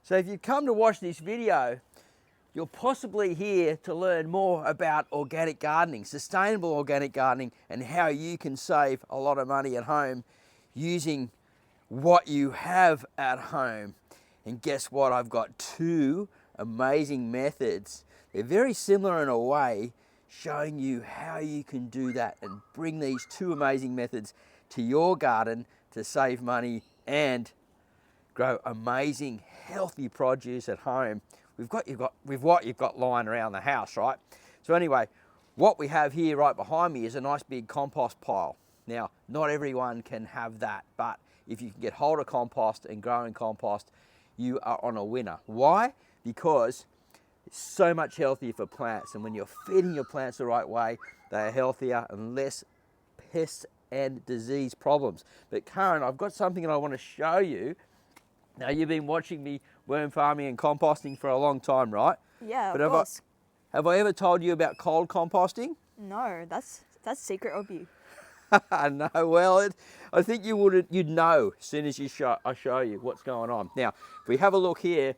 So if you come to watch this video, you're possibly here to learn more about organic gardening, sustainable organic gardening, and how you can save a lot of money at home using what you have at home. And guess what? I've got two amazing methods. They're very similar in a way, showing you how you can do that and bring these two amazing methods to your garden to save money and grow amazing, healthy produce at home with what you've got lying around the house, right? So anyway, what we have here right behind me is a nice big compost pile. Now, not everyone can have that, but if you can get hold of compost and grow in compost, you are on a winner. Why? Because it's so much healthier for plants, and when you're feeding your plants the right way, they are healthier and less pests and disease problems. But Karen, I've got something that I want to show you. Now, you've been watching me worm farming and composting for a long time, right? Yeah, but of course. Have I ever told you about cold composting? No, that's secret of you. No, well, I think you'd know as soon as I show you what's going on. Now, if we have a look here,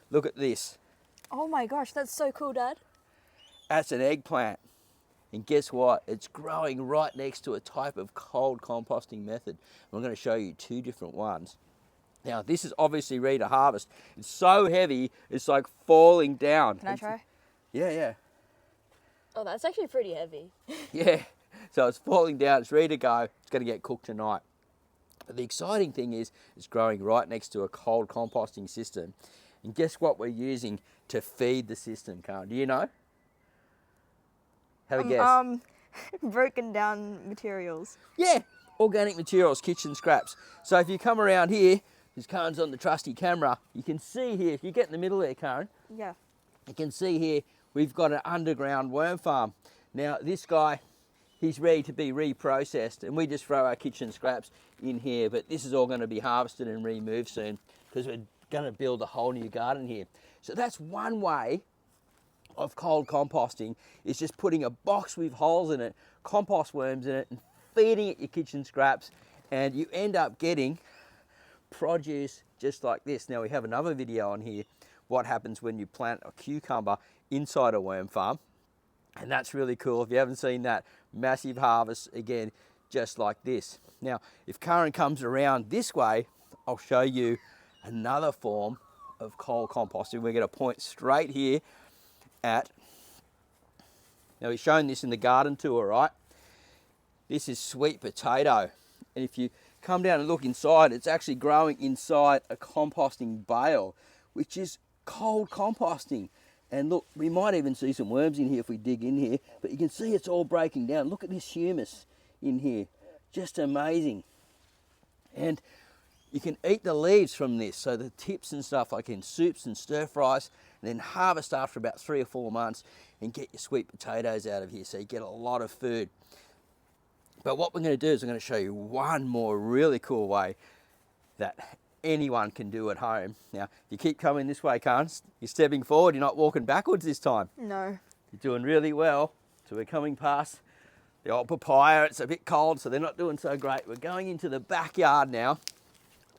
look at this. Oh my gosh, that's so cool, Dad. That's an eggplant. And guess what? It's growing right next to a type of cold composting method. I'm going to show you two different ones. Now, this is obviously ready to harvest. It's so heavy, it's like falling down. Can I try? Yeah. Oh, that's actually pretty heavy. Yeah, so it's falling down, it's ready to go. It's going to get cooked tonight. But the exciting thing is it's growing right next to a cold composting system. And guess what we're using to feed the system, Karen? Do you know? Have a guess. Broken down materials. Yeah, organic materials, kitchen scraps. So if you come around here, because Karen's on the trusty camera, you can see here, if you get in the middle there, Karen, Yeah. you can see here, we've got an underground worm farm. Now this guy, he's ready to be reprocessed, and we just throw our kitchen scraps in here, but this is all going to be harvested and removed soon because we're going to build a whole new garden here. So that's one way of cold composting, is just putting a box with holes in it, compost worms in it, and feeding it your kitchen scraps, and you end up getting produce just like this. Now we have another video on here, what happens when you plant a cucumber inside a worm farm, and that's really cool. If you haven't seen that, massive harvest again, just like this. Now, if Karen comes around this way, I'll show you another form of cold composting. We're going to point straight here at, now we've shown this in the garden tour, right? This is sweet potato, and if you come down and look inside, it's actually growing inside a composting bale, which is cold composting. And look, we might even see some worms in here if we dig in here, but you can see it's all breaking down. Look at this humus in here, just amazing. And you can eat the leaves from this, so the tips and stuff, like in soups and stir fries, and then harvest after about 3 or 4 months and get your sweet potatoes out of here, so you get a lot of food. But what we're going to do is I'm going to show you one more really cool way that anyone can do at home. Now, if you keep coming this way, Karen, you're stepping forward, you're not walking backwards this time. No. You're doing really well. So we're coming past the old papaya. It's a bit cold, so they're not doing so great. We're going into the backyard now.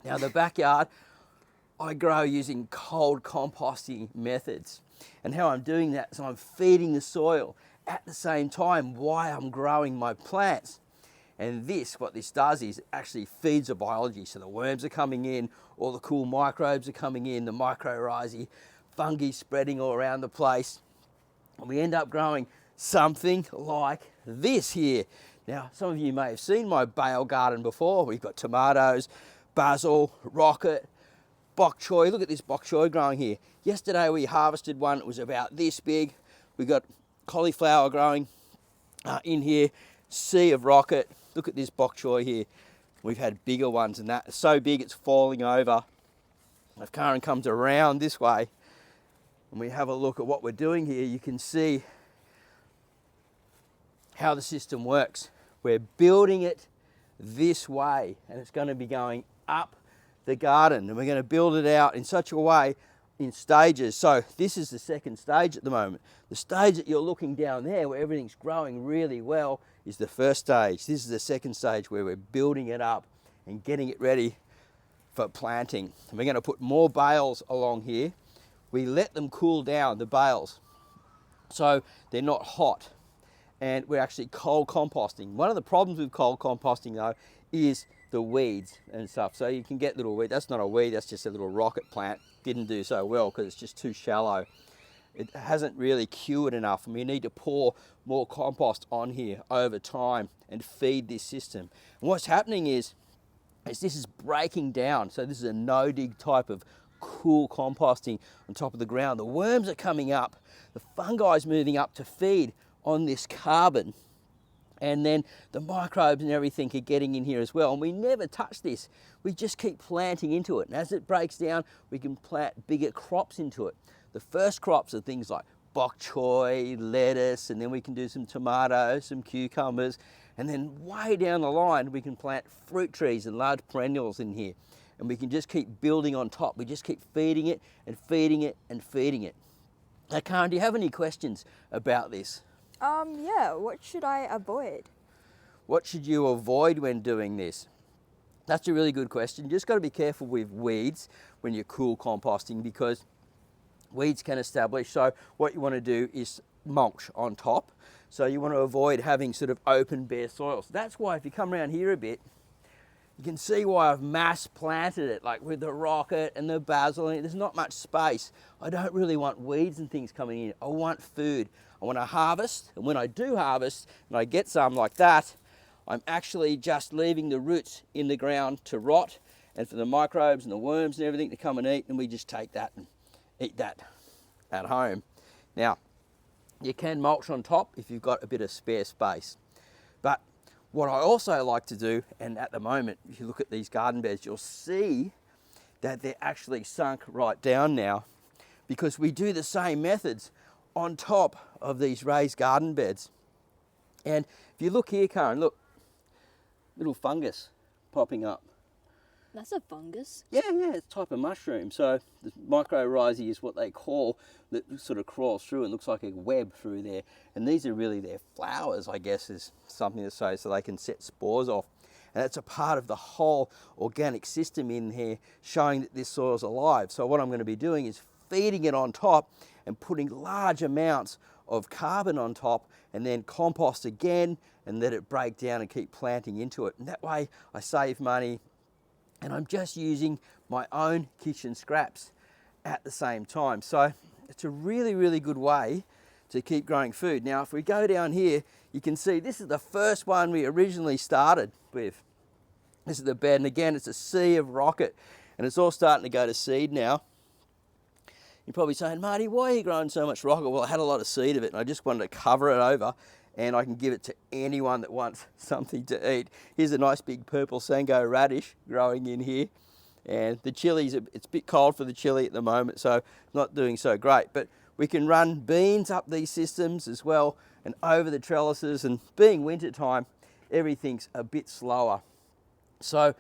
Now, the backyard, I grow using cold composting methods. And how I'm doing that is I'm feeding the soil at the same time while I'm growing my plants. And what this does is it actually feeds the biology. So the worms are coming in, all the cool microbes are coming in, the mycorrhizae, fungi spreading all around the place. And we end up growing something like this here. Now, some of you may have seen my bale garden before. We've got tomatoes, basil, rocket, bok choy. Look at this bok choy growing here. Yesterday we harvested one. It was about this big. We got cauliflower growing in here, sea of rocket. Look at this bok choy here. We've had bigger ones than that. It's so big it's falling over. If Karen comes around this way and we have a look at what we're doing here, you can see how the system works. We're building it this way, and it's going to be going up the garden, and we're going to build it out in such a way in stages. So this is the second stage at the moment. The stage that you're looking down there where everything's growing really well is the first stage. This is the second stage where we're building it up and getting it ready for planting. And we're going to put more bales along here. We let them cool down, the bales, so they're not hot. And we're actually cold composting. One of the problems with cold composting though is the weeds and stuff. So you can get little weeds. That's not a weed, that's just a little rocket plant. Didn't do so well because it's just too shallow. It hasn't really cured enough, and we need to pour more compost on here over time and feed this system. And what's happening is this is breaking down. So this is a no-dig type of cool composting on top of the ground. The worms are coming up, the fungi is moving up to feed on this carbon, and then the microbes and everything are getting in here as well. And we never touch this. We just keep planting into it. And as it breaks down, we can plant bigger crops into it. The first crops are things like bok choy, lettuce, and then we can do some tomatoes, some cucumbers, and then way down the line we can plant fruit trees and large perennials in here. And we can just keep building on top. We just keep feeding it and feeding it and feeding it. Now, Karen, do you have any questions about this? Yeah, what should I avoid? What should you avoid when doing this? That's a really good question. You just got to be careful with weeds when you're cool composting, because weeds can establish. So what you want to do is mulch on top. So you want to avoid having sort of open bare soils. That's why if you come around here a bit, you can see why I've mass planted it, like with the rocket and the basil. There's not much space. I don't really want weeds and things coming in. I want food. I want to harvest, and when I do harvest and I get some like that, I'm actually just leaving the roots in the ground to rot, and for the microbes and the worms and everything to come and eat, and we just take that and eat that at home. Now, you can mulch on top if you've got a bit of spare space. But what I also like to do, and at the moment, if you look at these garden beds, you'll see that they're actually sunk right down now, because we do the same methods on top of these raised garden beds. And if you look here, Karen, look, little fungus popping up. That's a fungus. Yeah, it's a type of mushroom. So the mycorrhizae is what they call, that sort of crawls through and looks like a web through there. And these are really their flowers, I guess, is something to say, so they can set spores off. And that's a part of the whole organic system in here, showing that this soil's alive. So what I'm going to be doing is feeding it on top and putting large amounts of carbon on top, and then compost again and let it break down and keep planting into it. And that way I save money, and I'm just using my own kitchen scraps at the same time. So it's a really, really good way to keep growing food. Now, if we go down here, you can see this is the first one we originally started with. This is the bed, and again, it's a sea of rocket, and it's all starting to go to seed now. You're probably saying, Marty, why are you growing so much rocket? Well, I had a lot of seed of it, and I just wanted to cover it over, and I can give it to anyone that wants something to eat. Here's a nice big purple Sango radish growing in here. And the chilies, it's a bit cold for the chili at the moment, so not doing so great. But we can run beans up these systems as well and over the trellises, and being winter time, everything's a bit slower. So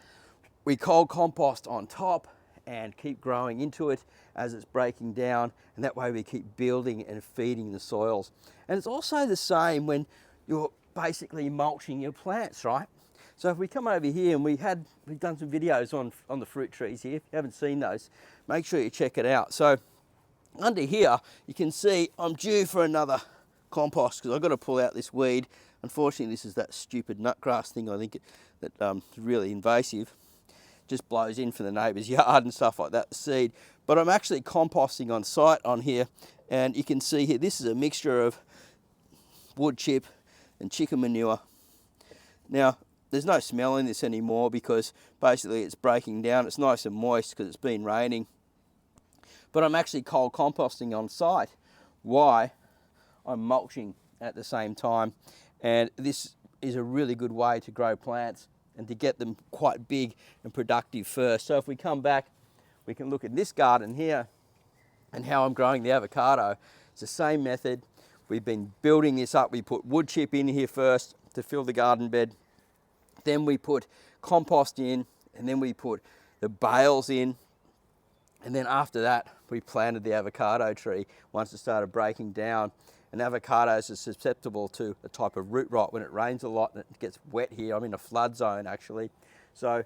we cold compost on top and keep growing into it as it's breaking down, and that way we keep building and feeding the soils. And it's also the same when you're basically mulching your plants, right? So if we come over here, and we've done some videos on the fruit trees here. If you haven't seen those, make sure you check it out. So under here, you can see I'm due for another compost, because I've got to pull out this weed. Unfortunately, this is that stupid nutgrass thing, I think, that's really invasive. Just blows in from the neighbour's yard and stuff like that, the seed. But I'm actually composting on site on here, and you can see here, this is a mixture of wood chip and chicken manure. Now, there's no smell in this anymore, because basically it's breaking down. It's nice and moist because it's been raining. But I'm actually cold composting on site. Why? I'm mulching at the same time, and this is a really good way to grow plants and to get them quite big and productive first. So if we come back, we can look at this garden here and how I'm growing the avocado. It's the same method. We've been building this up. We put wood chip in here first to fill the garden bed. Then we put compost in, and then we put the bales in. And then after that, we planted the avocado tree once it started breaking down. And avocados are susceptible to a type of root rot when it rains a lot and it gets wet here. I'm in a flood zone, actually. So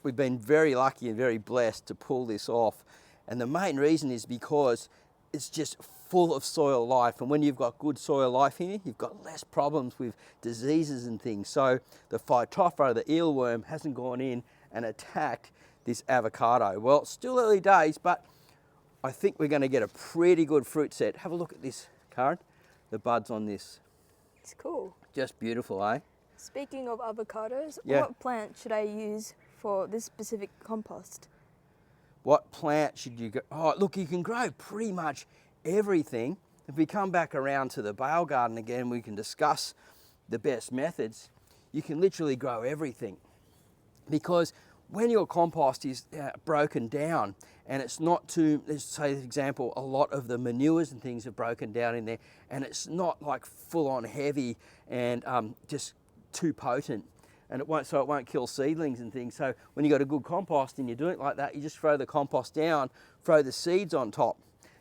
we've been very lucky and very blessed to pull this off. And the main reason is because it's just full of soil life. And when you've got good soil life in here, you've got less problems with diseases and things. So the phytophthora, the eelworm, hasn't gone in and attacked this avocado. Well, it's still early days, but I think we're going to get a pretty good fruit set. Have a look at this, Karen. The buds on this. It's cool. Just beautiful, eh? Speaking of avocados, Yeah. what plant should I use for this specific compost? What plant should you go? Oh, look, you can grow pretty much everything. If we come back around to the bale garden again, we can discuss the best methods. You can literally grow everything, because when your compost is broken down and it's not too, let's say for example, a lot of the manures and things are broken down in there, and it's not like full on heavy and just too potent, and it won't kill seedlings and things. So when you got a good compost and you do it like that, you just throw the compost down, throw the seeds on top.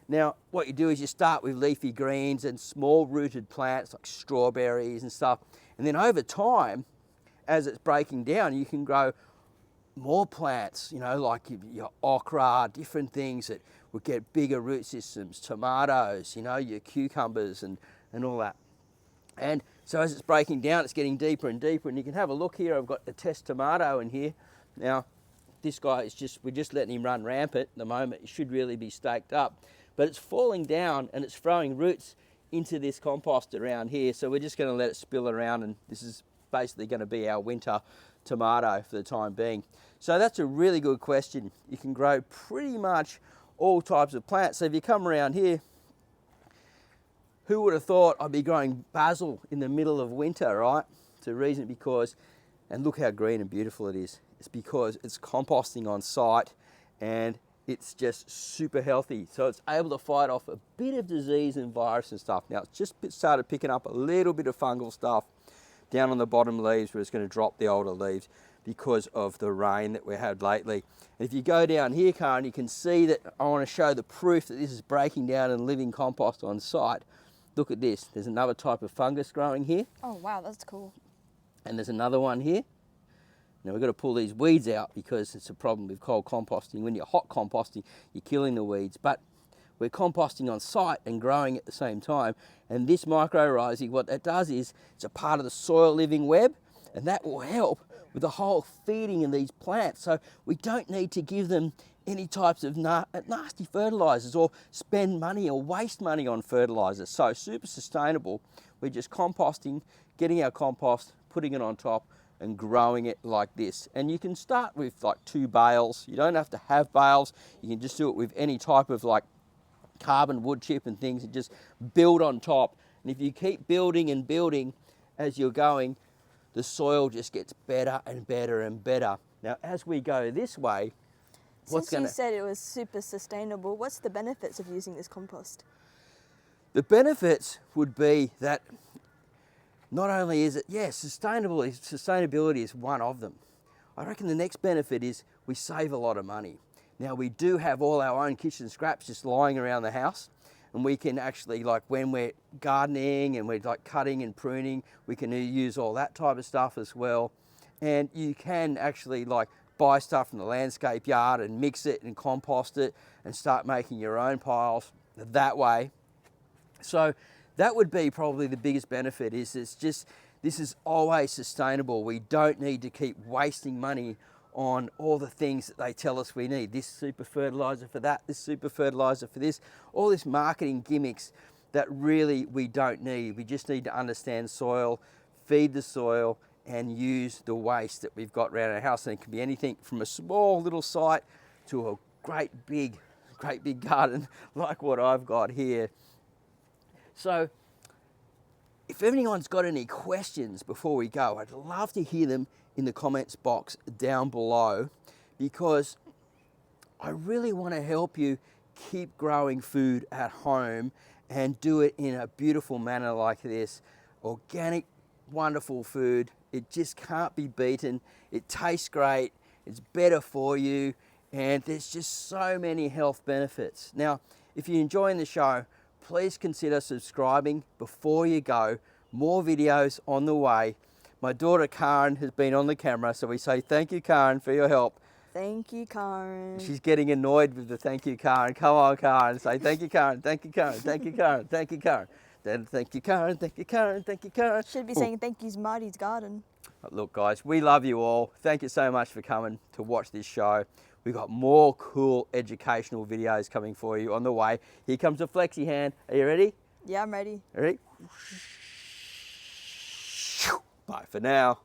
Now what you do is you start with leafy greens and small rooted plants like strawberries and stuff, and then over time, as it's breaking down, you can grow more plants, you know, like your okra, different things that would get bigger root systems, tomatoes, you know, your cucumbers and all that. And so as it's breaking down, it's getting deeper and deeper, and you can have a look here. I've got the test tomato in here. Now, this guy is we're just letting him run rampant at the moment. It should really be staked up, but it's falling down and it's throwing roots into this compost around here. So we're just going to let it spill around, and this is basically going to be our winter tomato for the time being. So that's a really good question. You can grow pretty much all types of plants. So if you come around here, who would have thought I'd be growing basil in the middle of winter, right? It's a reason because, and look how green and beautiful it is. It's because it's composting on site and it's just super healthy. So it's able to fight off a bit of disease and virus and stuff. Now it's just started picking up a little bit of fungal stuff down on the bottom leaves, where it's going to drop the older leaves because of the rain that we had lately. And if you go down here, Karen, you can see that I want to show the proof that this is breaking down and living compost on site. Look at this. There's another type of fungus growing here. Oh wow, that's cool. And there's another one here. Now we've got to pull these weeds out because it's a problem with cold composting. When you're hot composting, you're killing the weeds. But we're composting on site and growing at the same time. And this mycorrhizae, what that does is it's a part of the soil living web, and that will help with the whole feeding of these plants. So we don't need to give them any types of nasty fertilizers or spend money or waste money on fertilizers. So super sustainable. We're just composting, getting our compost, putting it on top and growing it like this. And you can start with like 2 bales. You don't have to have bales. You can just do it with any type of like carbon wood chip and things, and just build on top. And if you keep building and building as you're going, the soil just gets better and better and better. Now as we go this way, Since you said it was super sustainable, what's the benefits of using this compost? The benefits would be that not only is it, sustainability is one of them. I reckon the next benefit is we save a lot of money. Now we do have all our own kitchen scraps just lying around the house, and we can actually, like when we're gardening and we're like cutting and pruning, we can use all that type of stuff as well. And you can actually like buy stuff from the landscape yard and mix it and compost it and start making your own piles that way. So that would be probably the biggest benefit, is this is always sustainable. We don't need to keep wasting money on all the things that they tell us we need. This super fertilizer for that, this super fertilizer for this, all this marketing gimmicks that really we don't need. We just need to understand soil, feed the soil, and use the waste that we've got around our house. And it can be anything from a small little site to a great big garden like what I've got here. So if anyone's got any questions before we go, I'd love to hear them in the comments box down below, because I really want to help you keep growing food at home and do it in a beautiful manner like this. Organic, wonderful food. It just can't be beaten. It tastes great. It's better for you. And there's just so many health benefits. Now, if you're enjoying the show, please consider subscribing before you go. More videos on the way. My daughter Karen has been on the camera, so we say thank you, Karen, for your help. Thank you, Karen. She's getting annoyed with the thank you, Karen. Come on, Karen. Say thank you, Karen. Thank you, Karen. Thank you, Karen. Thank you, Karen. Then thank you, Karen. Thank you, Karen. Thank you, Karen. Should be saying thank yous, Marty's garden. Look, guys, we love you all. Thank you so much for coming to watch this show. We've got more cool educational videos coming for you on the way. Here comes a flexi hand. Are you ready? Yeah, I'm ready. Ready? Bye for now.